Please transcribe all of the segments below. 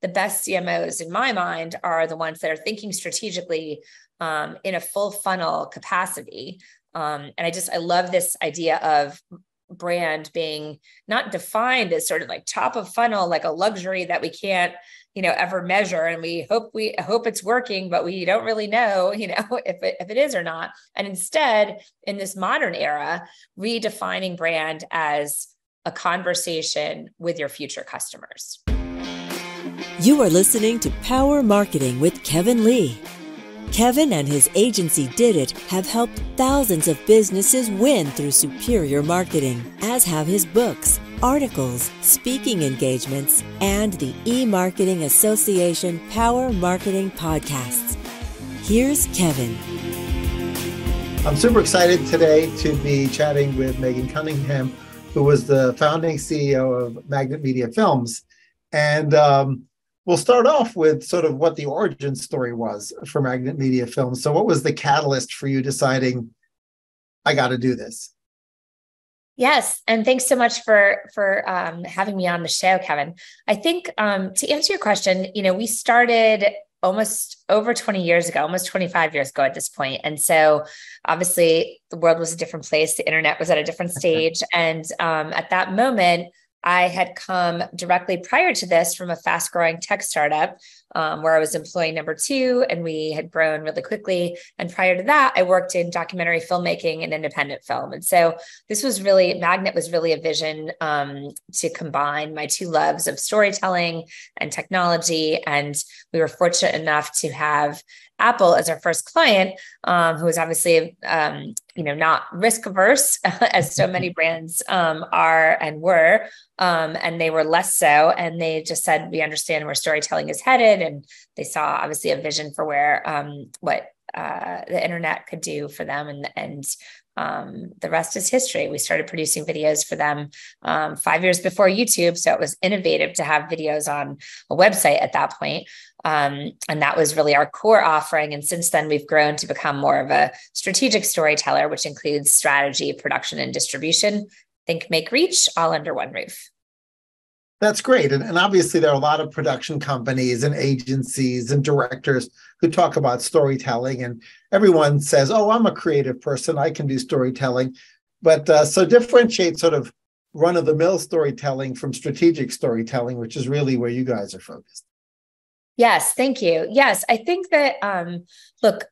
the best CMOs in my mind are the ones that are thinking strategically in a full funnel capacity. And I love this idea of brand being not defined as sort of like top of funnel, like a luxury that we can't, ever measure. And we hope it's working, but we don't really know, if it is or not. And instead, in this modern era, redefining brand as a conversation with your future customers. You are listening to Power Marketing with Kevin Lee. Kevin and his agency Did It have helped thousands of businesses win through superior marketing, as have his books, articles, speaking engagements, and the eMarketing Association Power Marketing podcasts. Here's Kevin. I'm super excited today to be chatting with Megan Cunningham, who was the founding CEO of Magnet Media Films. And we'll start off with sort of what the origin story was for Magnet Media Films. So what was the catalyst for you deciding, I got to do this? Yes. And thanks so much for having me on the show, Kevin. I think to answer your question, we started almost over 20 years ago, almost 25 years ago at this point. And so obviously the world was a different place. The internet was at a different stage. And at that moment, I had come directly prior to this from a fast growing tech startup where I was employee number 2, and we had grown really quickly. And prior to that, I worked in documentary filmmaking and independent film. And so Magnet was really a vision to combine my two loves of storytelling and technology. And we were fortunate enough to have Apple as our first client, who was obviously, not risk averse as so many brands are and were, and they were less so. And they just said, we understand where storytelling is headed. And they saw obviously a vision for where what the internet could do for them. And the rest is history. We started producing videos for them 5 years before YouTube. So it was innovative to have videos on a website at that point. And that was really our core offering. And since then, we've grown to become more of a strategic storyteller, which includes strategy, production, and distribution. Think, make, reach, all under one roof. That's great. And obviously, there are a lot of production companies and agencies and directors who talk about storytelling. And everyone says, oh, I'm a creative person. I can do storytelling. But so differentiate sort of run-of-the-mill storytelling from strategic storytelling, which is really where you guys are focused. Yes, thank you. Yes, I think that, look,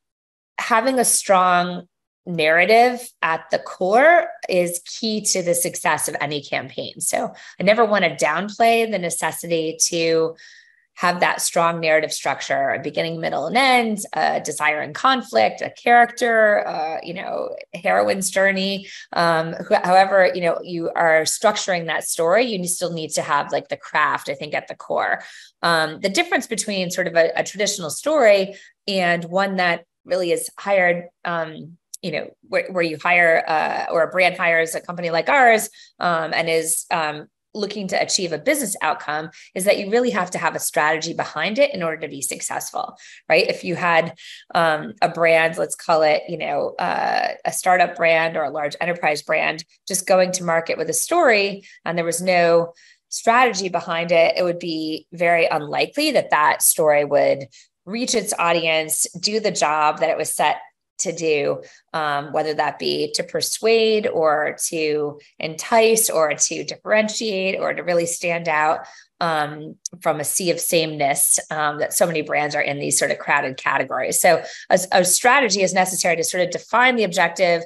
having a strong narrative at the core is key to the success of any campaign. So I never want to downplay the necessity to have that strong narrative structure, a beginning, middle, and end, a desire and conflict, a character, heroine's journey. However, you are structuring that story, you still need to have like the craft, I think, at the core. The difference between sort of a traditional story and one that really is hired, where you hire or a brand hires a company like ours and is looking to achieve a business outcome, is that you really have to have a strategy behind it in order to be successful, right? If you had a brand, let's call it, a startup brand or a large enterprise brand, just going to market with a story and there was no strategy behind it, it would be very unlikely that that story would reach its audience, do the job that it was set to do, whether that be to persuade or to entice or to differentiate or to really stand out from a sea of sameness that so many brands are in these sort of crowded categories. So a strategy is necessary to sort of define the objective,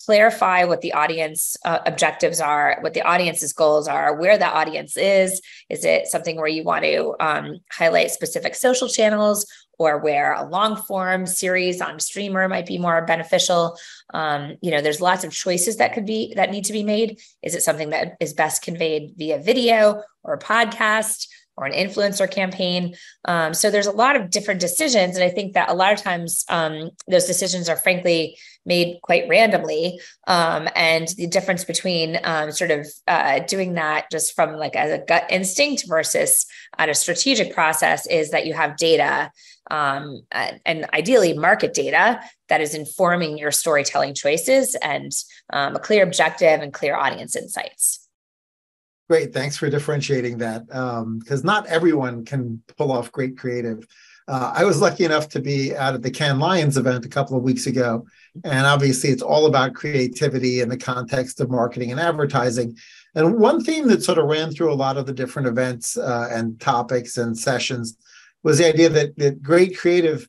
clarify what the audience objectives are, what the audience's goals are, where the audience is. Is it something where you want to highlight specific social channels, or where a long form series on streamer might be more beneficial? There's lots of choices that need to be made. Is it something that is best conveyed via video or a podcast or an influencer campaign? So there's a lot of different decisions. And I think that a lot of times those decisions are frankly made quite randomly. And the difference between doing that just from like as a gut instinct versus at a strategic process is that you have data and ideally market data that is informing your storytelling choices and a clear objective and clear audience insights. Great. Thanks for differentiating that, because not everyone can pull off great creative. I was lucky enough to be out at the Cannes Lions event a couple of weeks ago. And obviously, it's all about creativity in the context of marketing and advertising. And one theme that sort of ran through a lot of the different events and topics and sessions was the idea that great creative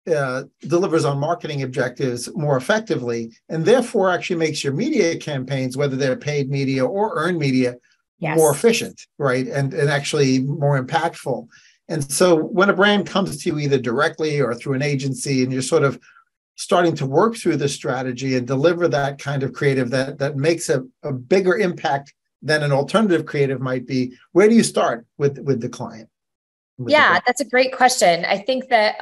delivers on marketing objectives more effectively, and therefore actually makes your media campaigns, whether they're paid media or earned media, more efficient, right? And actually more impactful. And so when a brand comes to you either directly or through an agency, and you're sort of starting to work through the strategy and deliver that kind of creative that makes a bigger impact than an alternative creative might be, where do you start with the client? Yeah, that's a great question. I think that,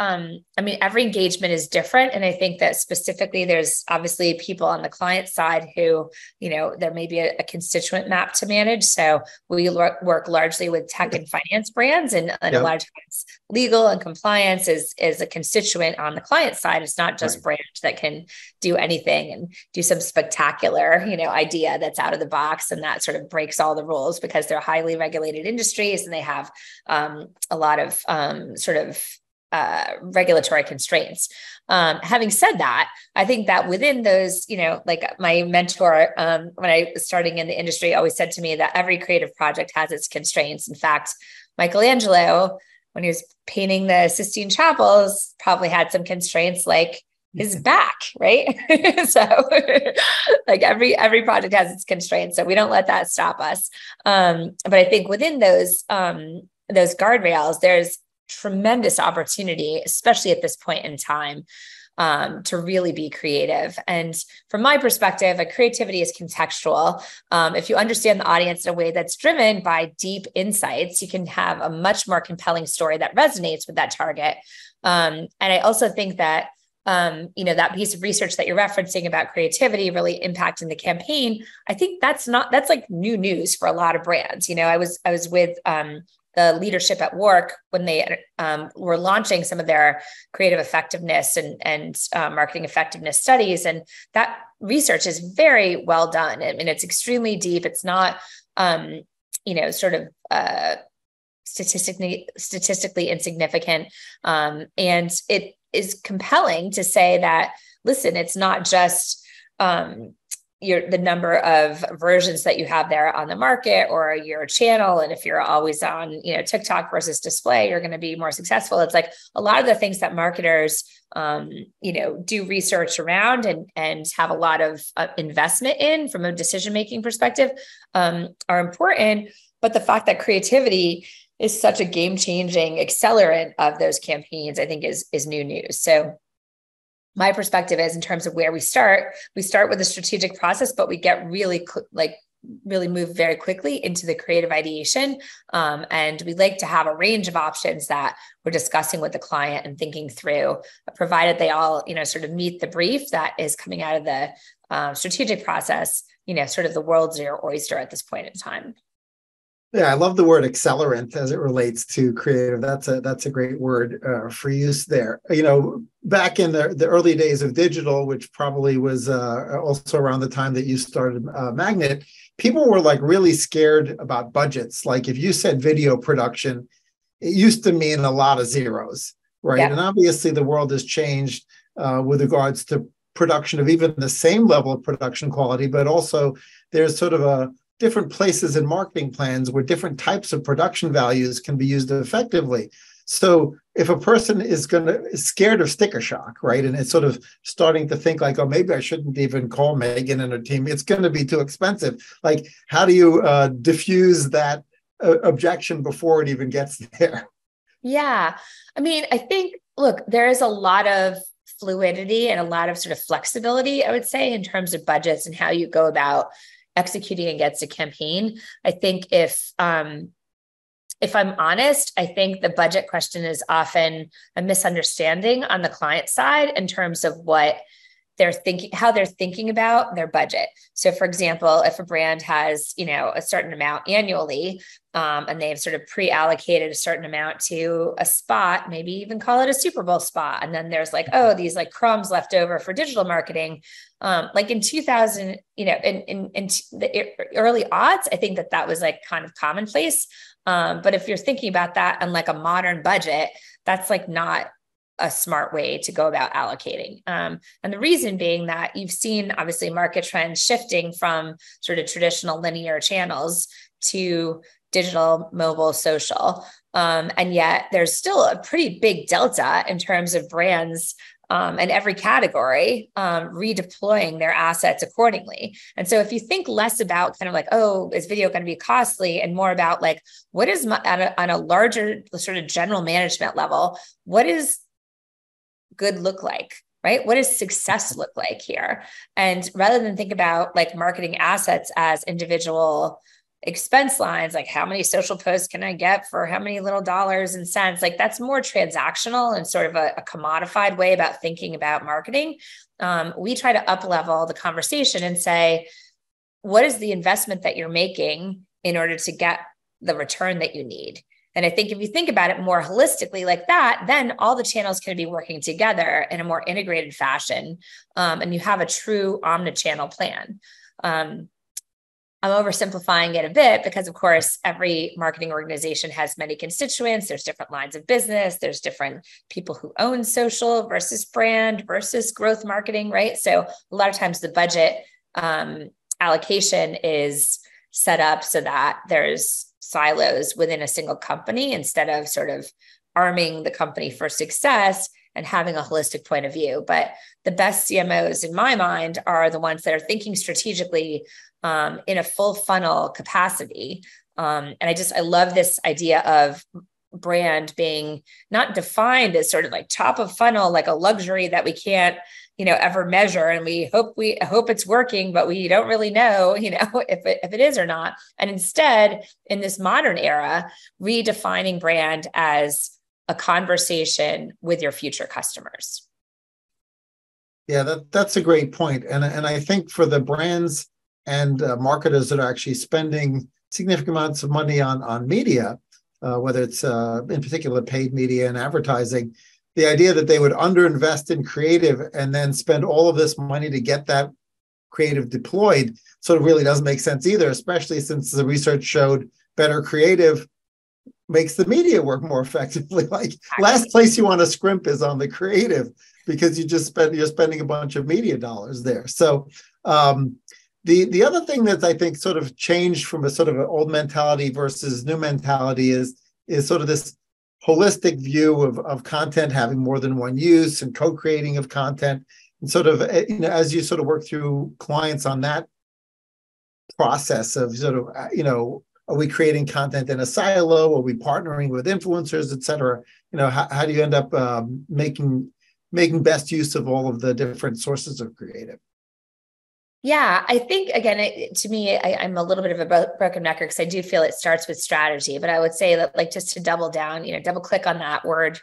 every engagement is different. And I think that specifically, there's obviously people on the client side who, there may be a constituent map to manage. So we work largely with tech and finance brands, and a lot of times legal and compliance is a constituent on the client side. It's not just brands that can do anything and do some spectacular, idea that's out of the box and that sort of breaks all the rules, because they're highly regulated industries and they have a lot of regulatory constraints. Having said that, I think that within those, like my mentor, when I was starting in the industry, always said to me that every creative project has its constraints. In fact, Michelangelo, when he was painting the Sistine Chapels, probably had some constraints like his back, right? So like every project has its constraints. So we don't let that stop us. But I think within those guardrails, there's tremendous opportunity, especially at this point in time, to really be creative. And from my perspective, creativity is contextual. If you understand the audience in a way that's driven by deep insights, you can have a much more compelling story that resonates with that target. And I also think that that piece of research that you're referencing about creativity really impacting the campaign, I think that's like new news for a lot of brands. I was with the leadership at work when they were launching some of their creative effectiveness and marketing effectiveness studies. And that research is very well done. I mean, it's extremely deep. It's not, statistically insignificant. And it is compelling to say that, listen, it's not just the number of versions that you have there on the market or your channel. And if you're always on, TikTok versus display, you're going to be more successful. It's like a lot of the things that marketers, do research around and have a lot of investment in from a decision-making perspective, are important. But the fact that creativity is such a game-changing accelerant of those campaigns, I think is new news. So my perspective is, in terms of where we start with a strategic process, but we get really move very quickly into the creative ideation. And we like to have a range of options that we're discussing with the client and thinking through, provided they all, sort of meet the brief that is coming out of the strategic process, sort of the world's your oyster at this point in time. Yeah, I love the word accelerant as it relates to creative. That's a great word for use there. Back in the early days of digital, which probably was also around the time that you started Magnet, people were like really scared about budgets. Like if you said video production, it used to mean a lot of zeros, right? Yeah. And obviously the world has changed with regards to production of even the same level of production quality, but also there's sort of a different places in marketing plans where different types of production values can be used effectively. So if a person is scared of sticker shock, right, and it's sort of starting to think like, oh, maybe I shouldn't even call Megan and her team, it's going to be too expensive. Like, how do you diffuse that objection before it even gets there? Yeah. I mean, I think, look, there is a lot of fluidity and a lot of sort of flexibility, I would say, in terms of budgets and how you go about executing against a campaign. I think if I'm honest, I think the budget question is often a misunderstanding on the client side in terms of what how they're thinking about their budget. So for example, if a brand has, a certain amount annually, and they've sort of pre-allocated a certain amount to a spot, maybe even call it a Super Bowl spot. And then there's like, oh, these like crumbs left over for digital marketing. Like in 2000, in the early odds, I think that was like kind of commonplace. But if you're thinking about that on like a modern budget, that's like not a smart way to go about allocating. And the reason being that you've seen obviously market trends shifting from sort of traditional linear channels to digital, mobile, social. And yet there's still a pretty big delta in terms of brands in every category redeploying their assets accordingly. And so if you think less about kind of like, oh, is video going to be costly, and more about like, what is on a larger sort of general management level, what is good look like, right? What does success look like here? And rather than think about like marketing assets as individual expense lines, like how many social posts can I get for how many little dollars and cents, like that's more transactional and sort of a commodified way about thinking about marketing. We try to up level the conversation and say, what is the investment that you're making in order to get the return that you need? And I think if you think about it more holistically like that, then all the channels can be working together in a more integrated fashion. And you have a true omnichannel plan. I'm oversimplifying it a bit because, of course, every marketing organization has many constituents. There's different lines of business. There's different people who own social versus brand versus growth marketing, right? So a lot of times the budget allocation is set up so that there's silos within a single company instead of sort of arming the company for success and having a holistic point of view. But the best CMOs in my mind are the ones that are thinking strategically in a full funnel capacity. And I love this idea of brand being not defined as sort of like top of funnel, like a luxury that we can't, ever measure. And we hope it's working, but we don't really know, if it is or not. And instead, in this modern era, redefining brand as a conversation with your future customers. Yeah, that's a great point. And I think for the brands and marketers that are actually spending significant amounts of money on media, whether it's in particular paid media and advertising, the idea that they would underinvest in creative and then spend all of this money to get that creative deployed sort of really doesn't make sense either, especially since the research showed better creative makes the media work more effectively. Like last place you want to scrimp is on the creative because you're spending a bunch of media dollars there. So the other thing that I think sort of changed from a sort of an old mentality versus new mentality is sort of this holistic view of content having more than one use and co-creating of content, and sort of, as you sort of work through clients on that process of sort of, are we creating content in a silo? Are we partnering with influencers, et cetera? How do you end up making best use of all of the different sources of creative? Yeah, I think, again, to me, I'm a little bit of a broken record because I do feel it starts with strategy. But I would say that, like, just to double down, double click on that word,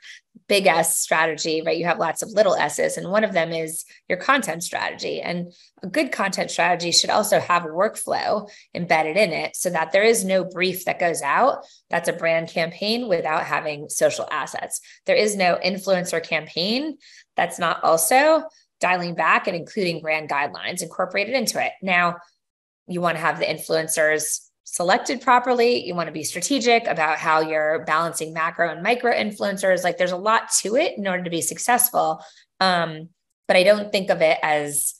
big S strategy, right? You have lots of little S's, and one of them is your content strategy. And a good content strategy should also have a workflow embedded in it so that there is no brief that goes out that's a brand campaign without having social assets. There is no influencer campaign that's not also dialing back and including brand guidelines incorporated into it. Now, you want to have the influencers selected properly. You want to be strategic about how you're balancing macro and micro influencers. Like, there's a lot to it in order to be successful. But I don't think of it as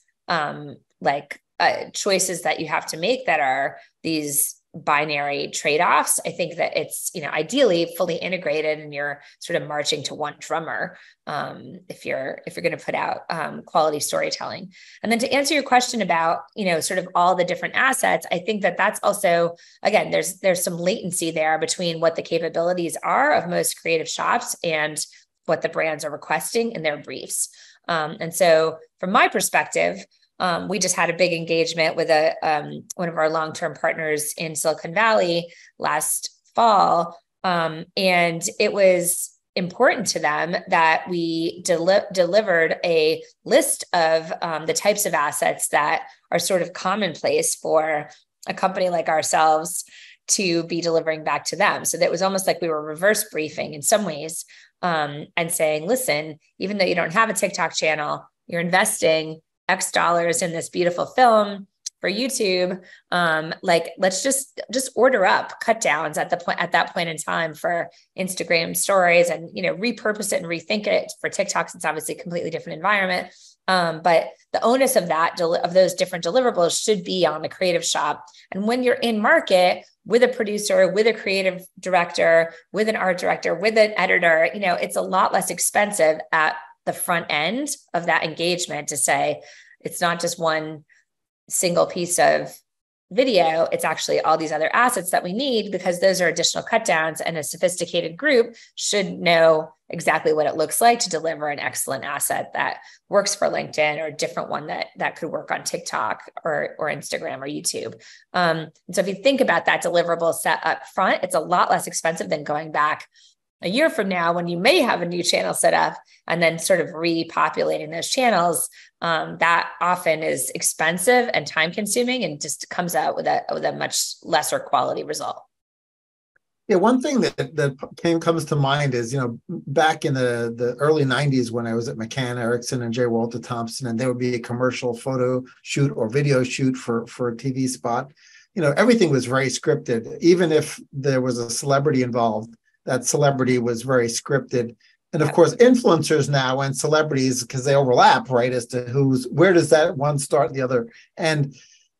choices that you have to make that are these binary trade-offs. I think that it's, ideally fully integrated and you're sort of marching to one drummer if you're going to put out quality storytelling. And then to answer your question about, sort of all the different assets, I think that that's also, again, there's some latency there between what the capabilities are of most creative shops and what the brands are requesting in their briefs. And so from my perspective, we just had a big engagement with one of our long-term partners in Silicon Valley last fall. And it was important to them that we delivered a list of the types of assets that are sort of commonplace for a company like ourselves to be delivering back to them. So that was almost like we were reverse briefing in some ways, and saying, listen, even though you don't have a TikTok channel, you're investing X dollars in this beautiful film for YouTube. Like, let's just order up cut downs at that point in time for Instagram stories, and, repurpose it and rethink it for TikToks. It's obviously a completely different environment. But the onus of of those different deliverables should be on the creative shop. And when you're in market with a producer, with a creative director, with an art director, with an editor, it's a lot less expensive at the front end of that engagement to say, it's not just one single piece of video, it's actually all these other assets that we need, because those are additional cut downs, and a sophisticated group should know exactly what it looks like to deliver an excellent asset that works for LinkedIn, or a different one that could work on TikTok or Instagram or YouTube. And so if you think about that deliverable set up front, it's a lot less expensive than going back a year from now when you may have a new channel set up and then sort of repopulating those channels. That often is expensive and time consuming, and just comes out with a much lesser quality result. Yeah, one thing that comes to mind is, back in the early 90s when I was at McCann Erickson and J. Walter Thompson, and there would be a commercial photo shoot or video shoot for a TV spot. Everything was very scripted. Even if there was a celebrity involved, that celebrity was very scripted. And of course, influencers now and celebrities, because they overlap, right, as to where does that one start the other. And,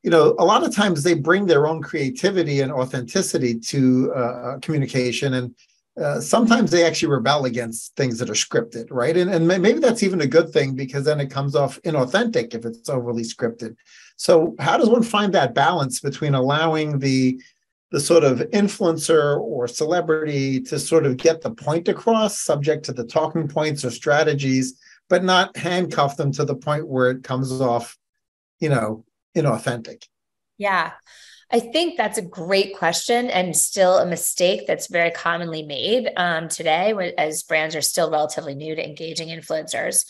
a lot of times they bring their own creativity and authenticity to communication. And sometimes they actually rebel against things that are scripted, right? And maybe that's even a good thing, because then it comes off inauthentic if it's overly scripted. So how does one find that balance between allowing the sort of influencer or celebrity to sort of get the point across, subject to the talking points or strategies, but not handcuff them to the point where it comes off, inauthentic? Yeah, I think that's a great question, and still a mistake that's very commonly made today, as brands are still relatively new to engaging influencers.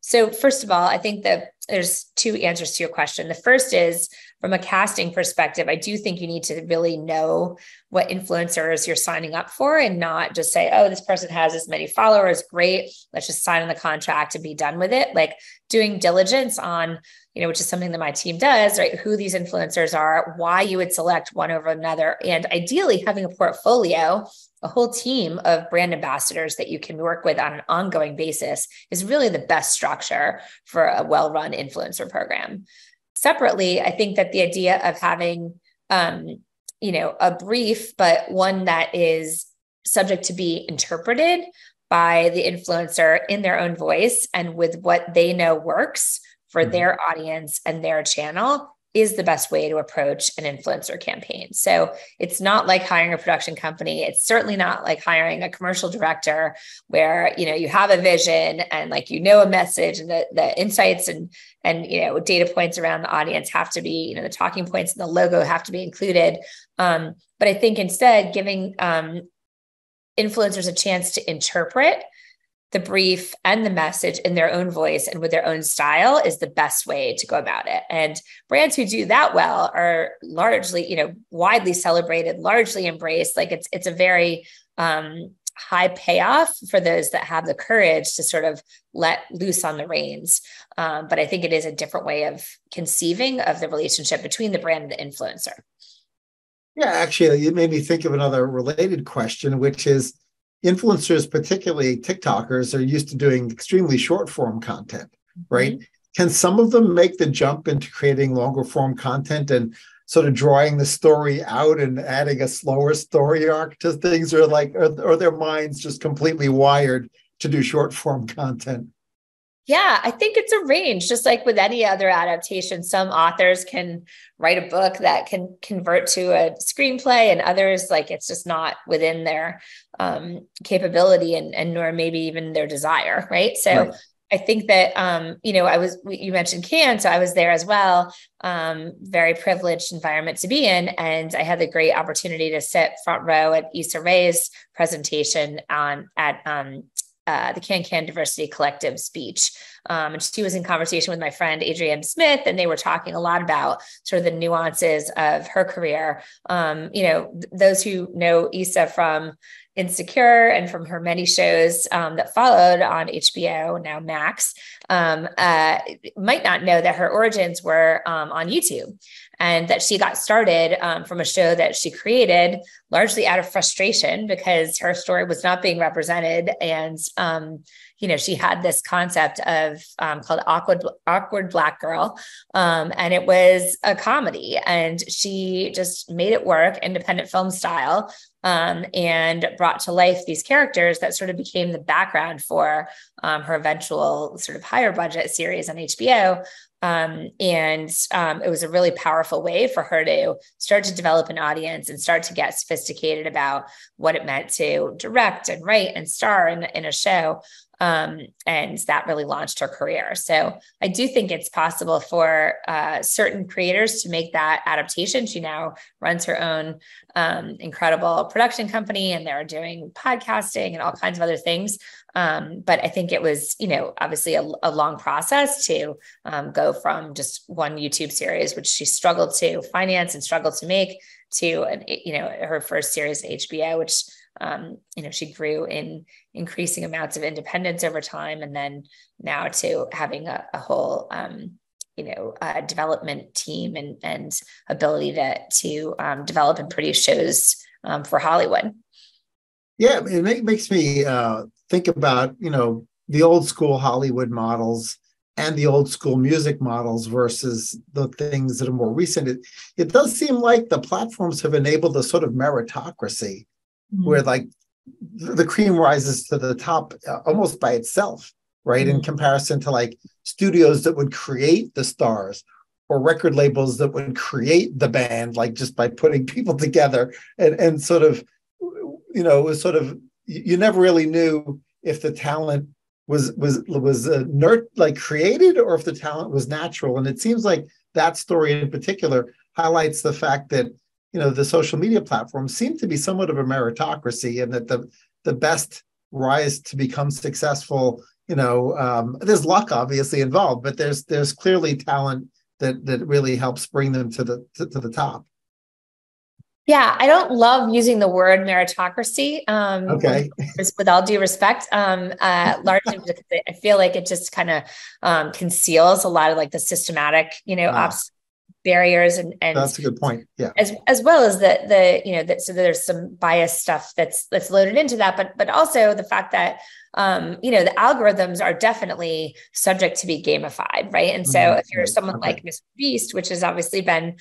So first of all, I think that there's two answers to your question. The first is, from a casting perspective, I do think you need to really know what influencers you're signing up for, and not just say, oh, this person has this many followers, great, let's just sign on the contract and be done with it. Like, doing diligence on, which is something that my team does, right? Who these influencers are, why you would select one over another, and ideally having a portfolio, a whole team of brand ambassadors that you can work with on an ongoing basis is really the best structure for a well-run influencer program. Separately, I think that the idea of having, a brief, but one that is subject to be interpreted by the influencer in their own voice and with what they know works for their audience and their channel, is the best way to approach an influencer campaign. So it's not like hiring a production company. It's certainly not like hiring a commercial director where, you have a vision and a message, and the insights and data points around the audience have to be, the talking points and the logo have to be included. But I think instead giving influencers a chance to interpret the brief and the message in their own voice and with their own style is the best way to go about it. And brands who do that well are largely, widely celebrated, largely embraced. Like, it's a very high payoff for those that have the courage to sort of let loose on the reins. But I think it is a different way of conceiving of the relationship between the brand and the influencer. Yeah, actually, it made me think of another related question, which is, influencers, particularly TikTokers, are used to doing extremely short form content, right? Mm-hmm. Can some of them make the jump into creating longer form content and sort of drawing the story out and adding a slower story arc to things, or are their minds just completely wired to do short form content? Yeah, I think it's a range, just like with any other adaptation. Some authors can write a book that can convert to a screenplay, and others, it's just not within their capability and nor maybe even their desire, right? So I think that, you mentioned Cannes, so I was there as well. Very privileged environment to be in. And I had the great opportunity to sit front row at Issa Rae's presentation at the Can Diversity Collective speech. And she was in conversation with my friend, Adrienne Smith, and they were talking a lot about sort of the nuances of her career. Those who know Issa from Insecure and from her many shows that followed on HBO, now Max, might not know that her origins were on YouTube, and that she got started from a show that she created largely out of frustration because her story was not being represented. And, she had this concept of called Awkward Black Girl. And it was a comedy, and she just made it work independent film style, and brought to life these characters that sort of became the background for her eventual sort of higher budget series on HBO. It was a really powerful way for her to start to develop an audience and start to get sophisticated about what it meant to direct and write and star in a show. And that really launched her career. So I do think it's possible for certain creators to make that adaptation. She now runs her own incredible production company, and they're doing podcasting and all kinds of other things. But I think it was, obviously a long process to go from just one YouTube series, which she struggled to finance and struggled to make, to, her first series at HBO, which, she grew in increasing amounts of independence over time. And then now to having a whole, development team and ability to develop and produce shows for Hollywood. Yeah, it makes me think about, the old school Hollywood models and the old school music models versus the things that are more recent. It does seem like the platforms have enabled a sort of meritocracy, where like the cream rises to the top almost by itself, right? In comparison to like studios that would create the stars, or record labels that would create the band, like just by putting people together and sort of, it was sort of, you never really knew if the talent was created or if the talent was natural. And it seems like that story in particular highlights the fact that, the social media platforms seem to be somewhat of a meritocracy, and that the best rise to become successful, there's luck obviously involved, but there's clearly talent that really helps bring them to the top. Yeah, I don't love using the word meritocracy. Okay. With all due respect, largely because I feel like it just kind of conceals a lot of like the systematic, barriers and that's a good point. Yeah. As well as so there's some bias stuff that's loaded into that, but also the fact that the algorithms are definitely subject to be gamified, right? And so if you're someone like Mr. Beast, which has obviously been,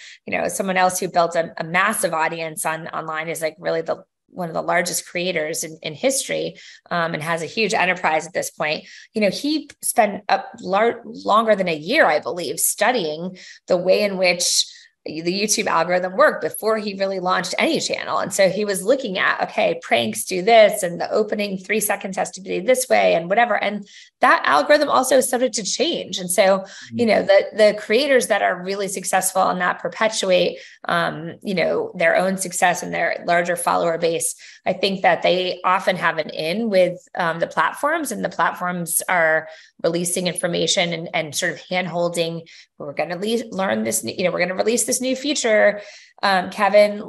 someone else who built a massive audience online, is like really one of the largest creators in history, and has a huge enterprise at this point. He spent longer than a year, I believe, studying the way in which the YouTube algorithm worked before he really launched any channel. And so he was looking at, okay, pranks do this, and the opening 3 seconds has to be this way and whatever. And that algorithm also is subject to change. And so, the creators that are really successful and that perpetuate, their own success and their larger follower base, I think that they often have an in with the platforms, and the platforms are releasing information and sort of hand-holding. We're going to learn this, we're going to release this new feature, Kevin,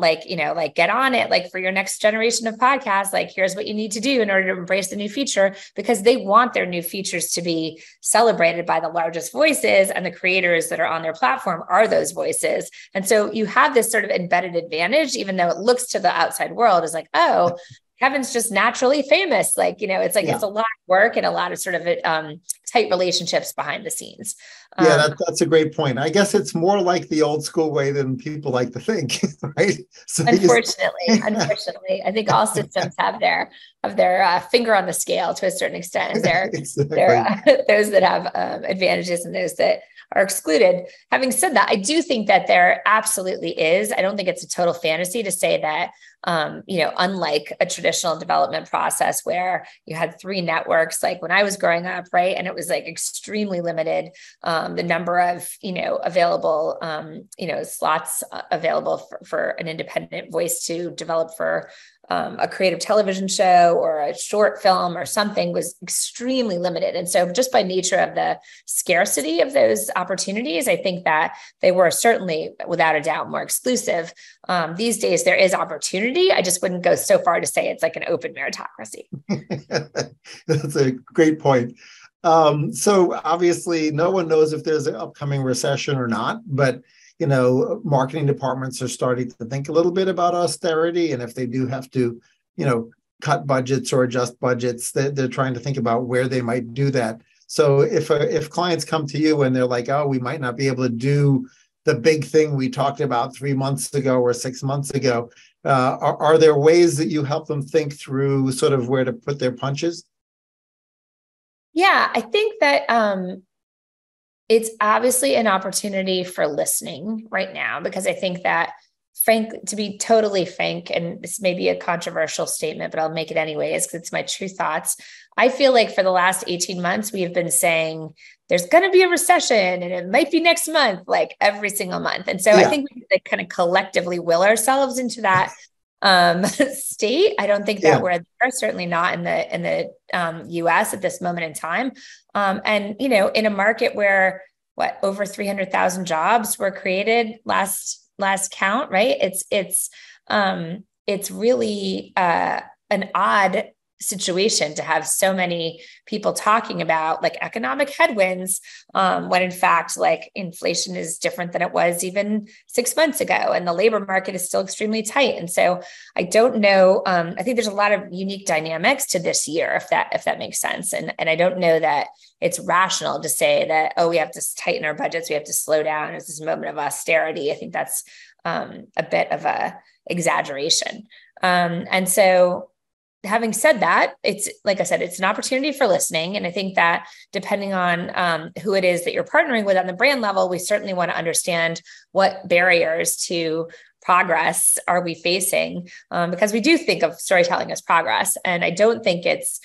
get on it, like for your next generation of podcasts, like here's what you need to do in order to embrace the new feature, because they want their new features to be celebrated by the largest voices, and the creators that are on their platform are those voices. And so you have this sort of embedded advantage, even though it looks to the outside world as like, oh, Kevin's just naturally famous. It's a lot of work and a lot of sort of tight relationships behind the scenes. That's a great point. I guess it's more like the old school way than people like to think, right? So unfortunately, I think all systems have their finger on the scale to a certain extent. There are those that have advantages and those that are excluded. Having said that, I do think that there absolutely is. I don't think it's a total fantasy to say that, unlike a traditional development process where you had 3 networks, like when I was growing up, right? And it was like extremely limited. The number of, available, slots available for an independent voice to develop for a creative television show or a short film or something was extremely limited. And so just by nature of the scarcity of those opportunities, I think that they were certainly, without a doubt, more exclusive. These days, there is opportunity. I just wouldn't go so far to say it's like an open meritocracy. That's a great point. So obviously, no one knows if there's an upcoming recession or not, but marketing departments are starting to think a little bit about austerity. And if they do have to, cut budgets or adjust budgets, they're trying to think about where they might do that. So if clients come to you and they're like, oh, we might not be able to do the big thing we talked about 3 months ago or 6 months ago, are there ways that you help them think through sort of where to put their punches? Yeah, I think that it's obviously an opportunity for listening right now, because I think that, to be totally frank, and this may be a controversial statement, but I'll make it anyways, because it's my true thoughts. I feel like for the last 18 months, we have been saying there's going to be a recession and it might be next month, like every single month. And so I think we like kind of collectively will ourselves into that state. I don't think that we're there, certainly not in the US at this moment in time. And, in a market where over 300,000 jobs were created last count, right? It's really an odd situation to have so many people talking about like economic headwinds, when in fact, like inflation is different than it was even 6 months ago, and the labor market is still extremely tight. And so I don't know. I think there's a lot of unique dynamics to this year, if that makes sense. And I don't know that it's rational to say that, oh, we have to tighten our budgets, we have to slow down. It's this moment of austerity. I think that's a bit of a exaggeration. And so, having said that, it's like I said, it's an opportunity for listening. And I think that depending on who it is that you're partnering with on the brand level, we certainly want to understand what barriers to progress are we facing, because we do think of storytelling as progress. And I don't think it's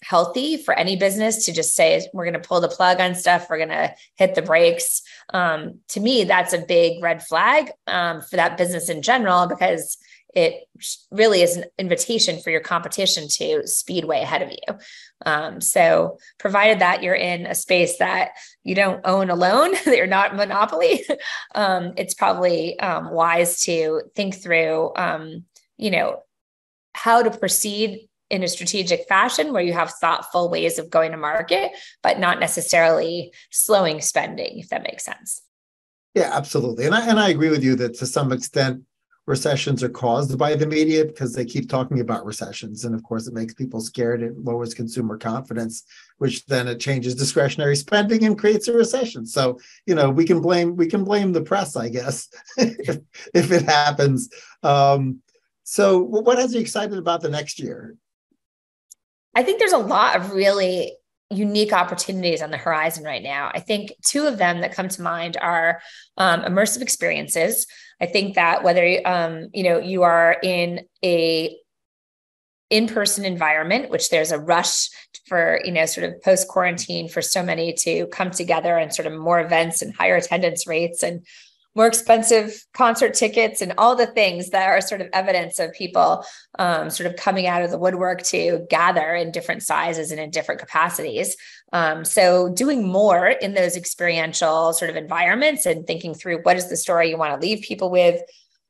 healthy for any business to just say, we're going to pull the plug on stuff, we're going to hit the brakes. To me, that's a big red flag for that business in general, because it really is an invitation for your competition to speed way ahead of you. So provided that you're in a space that you don't own alone, that you're not monopoly, it's probably wise to think through, how to proceed in a strategic fashion where you have thoughtful ways of going to market, but not necessarily slowing spending, if that makes sense. Yeah, absolutely. And I agree with you that to some extent, recessions are caused by the media because they keep talking about recessions. And of course, it makes people scared. It lowers consumer confidence, which then it changes discretionary spending and creates a recession. So, we can blame the press, I guess, if it happens. So what has you excited about the next year? I think there's a lot of really unique opportunities on the horizon right now. I think two of them that come to mind are immersive experiences. I think that whether you are in a in-person environment, which there's a rush for sort of post-quarantine for so many to come together, and sort of more events and higher attendance rates and more expensive concert tickets and all the things that are sort of evidence of people sort of coming out of the woodwork to gather in different sizes and in different capacities. So doing more in those experiential sort of environments and thinking through what is the story you want to leave people with,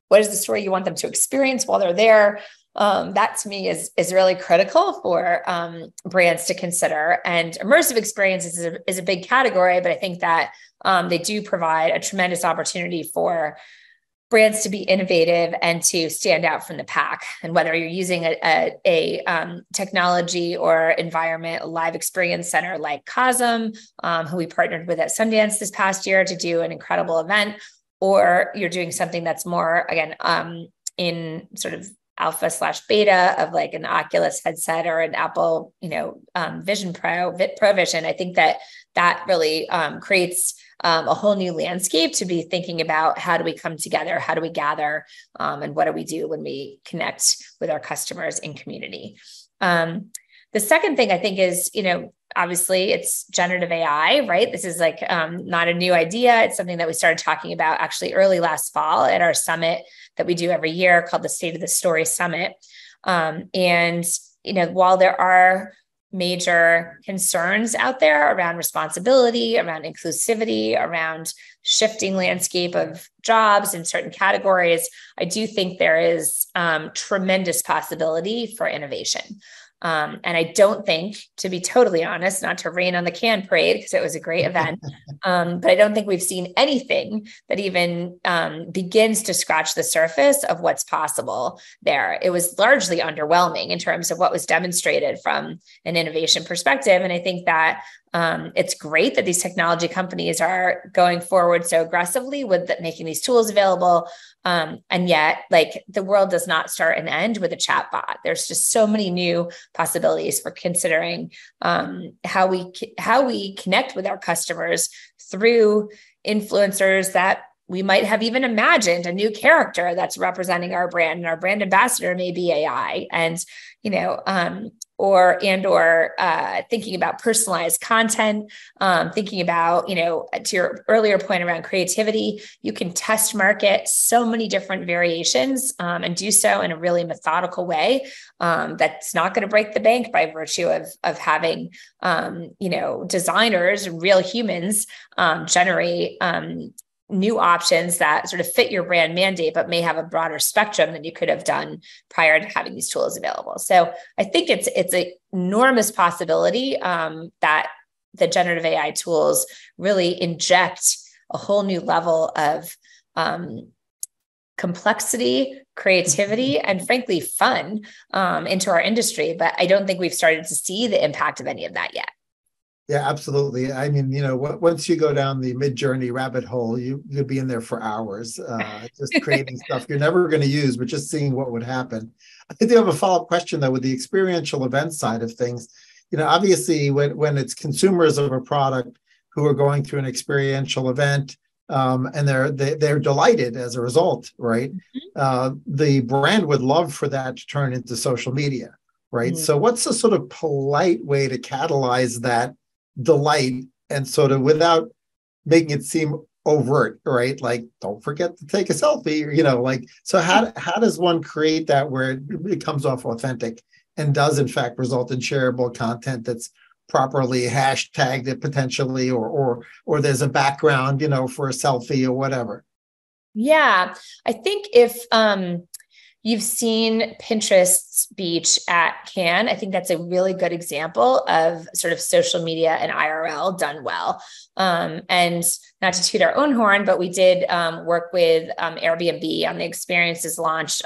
what is the story you want them to experience while they're there. That to me is really critical for brands to consider. And immersive experiences is a big category, but I think that they do provide a tremendous opportunity for brands to be innovative and to stand out from the pack. And whether you're using a technology or environment, a live experience center like Cosm, who we partnered with at Sundance this past year to do an incredible event, or you're doing something that's more, again, in sort of alpha/beta of like an Oculus headset or an Apple, Vision Pro Vision. I think that really creates a whole new landscape to be thinking about how do we come together, how do we gather, and what do we do when we connect with our customers in community. The second thing I think is, obviously it's generative AI, right? This is like not a new idea. It's something that we started talking about actually early last fall at our summit that we do every year called the State of the Story Summit. And, while there are major concerns out there around responsibility, around inclusivity, around shifting landscape of jobs in certain categories, I do think there is tremendous possibility for innovation. And I don't think, to be totally honest, not to rain on the can parade, because it was a great event, but I don't think we've seen anything that even begins to scratch the surface of what's possible there. It was largely underwhelming in terms of what was demonstrated from an innovation perspective. And I think that it's great that these technology companies are going forward so aggressively with making these tools available. And yet, like, the world does not start and end with a chat bot. There's just so many new possibilities for considering how we connect with our customers through influencers that we might have even imagined a new character that's representing our brand, and our brand ambassador may be AI. And or thinking about personalized content, thinking about, to your earlier point around creativity, you can test market so many different variations and do so in a really methodical way that's not going to break the bank by virtue of having, designers, real humans generate new options that sort of fit your brand mandate, but may have a broader spectrum than you could have done prior to having these tools available. So I think it's an enormous possibility that the generative AI tools really inject a whole new level of complexity, creativity, and frankly, fun into our industry. But I don't think we've started to see the impact of any of that yet. Yeah, absolutely. I mean, once you go down the Mid-Journey rabbit hole, you could be in there for hours, just creating stuff you're never going to use, but just seeing what would happen. I think they have a follow-up question, though, with the experiential event side of things. Obviously, when it's consumers of a product who are going through an experiential event, and they're delighted as a result, right? Mm-hmm. The brand would love for that to turn into social media, right? Mm-hmm. So what's the sort of polite way to catalyze that delight, and sort of without making it seem overt, right? Like, don't forget to take a selfie, so how does one create that where it comes off authentic and does in fact result in shareable content that's properly hashtagged it potentially, or there's a background, for a selfie or whatever? Yeah, I think if you've seen Pinterest's beach at Cannes, I think that's a really good example of sort of social media and IRL done well. And not to toot our own horn, but we did work with Airbnb on the experiences launched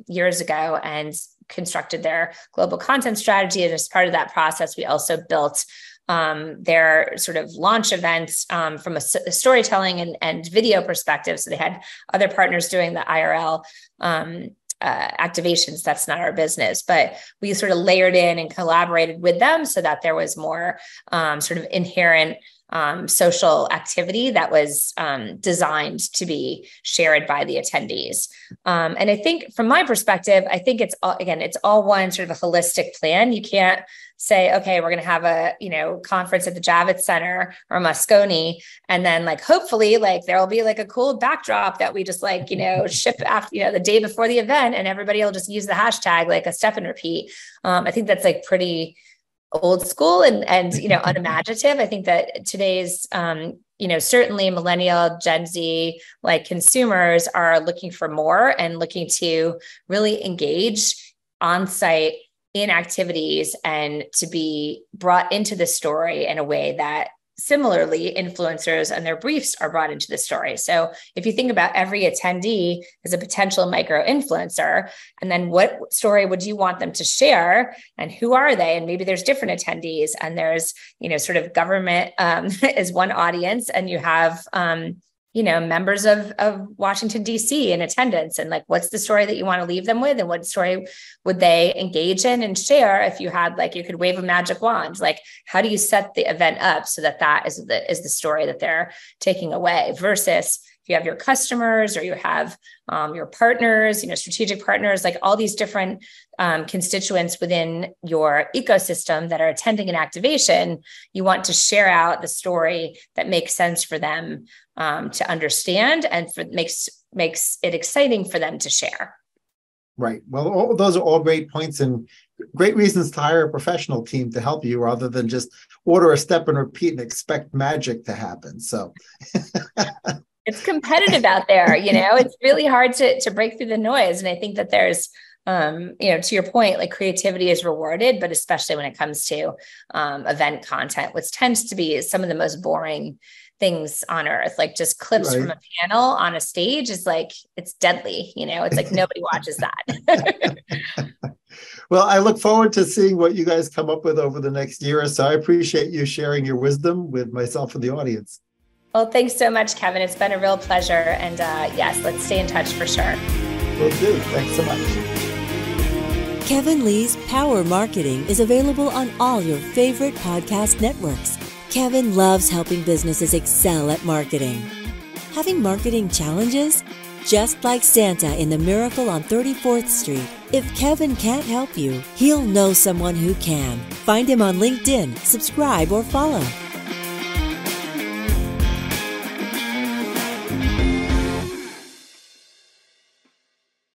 years ago and constructed their global content strategy. And as part of that process, we also built their sort of launch events from a storytelling and video perspective. So they had other partners doing the IRL activations. That's not our business, but we sort of layered in and collaborated with them so that there was more sort of inherent social activity that was designed to be shared by the attendees. And I think from my perspective, I think it's all one sort of a holistic plan. You can't say, okay, we're going to have a, conference at the Javits Center or Moscone, and then hopefully there will be a cool backdrop that we just ship after, the day before the event, and everybody will just use the hashtag a step and repeat. I think that's pretty old school and unimaginative. I think that today's, certainly millennial, Gen Z, consumers are looking for more and looking to really engage on site in activities and to be brought into the story in a way that similarly influencers and their briefs are brought into the story. So if you think about every attendee as a potential micro influencer, and then what story would you want them to share and who are they? And maybe there's different attendees, and there's, sort of government is one audience, and you have, members of Washington, D.C. in attendance, and what's the story that you want to leave them with, and what story would they engage in and share if you had you could wave a magic wand? How do you set the event up so that is the story that they're taking away, versus if you have your customers or you have your partners, strategic partners, like all these different constituents within your ecosystem that are attending an activation, you want to share out the story that makes sense for them to understand and makes it exciting for them to share. Right. Well, those are all great points and great reasons to hire a professional team to help you rather than just order a step and repeat and expect magic to happen. So it's competitive out there. It's really hard to break through the noise. And I think that there's, to your point, like creativity is rewarded, but especially when it comes to event content, which tends to be some of the most boring things on earth, like just clips from a panel on a stage is like, it's deadly, it's like nobody watches that. Well, I look forward to seeing what you guys come up with over the next year or so. I appreciate you sharing your wisdom with myself and the audience. Well, thanks so much, Kevin. It's been a real pleasure. And yes, let's stay in touch for sure. Will do. Thanks so much. Kevin Lee's Power Marketing is available on all your favorite podcast networks. Kevin loves helping businesses excel at marketing. Having marketing challenges? Just like Santa in The Miracle on 34th Street, if Kevin can't help you, he'll know someone who can. Find him on LinkedIn, subscribe, or follow.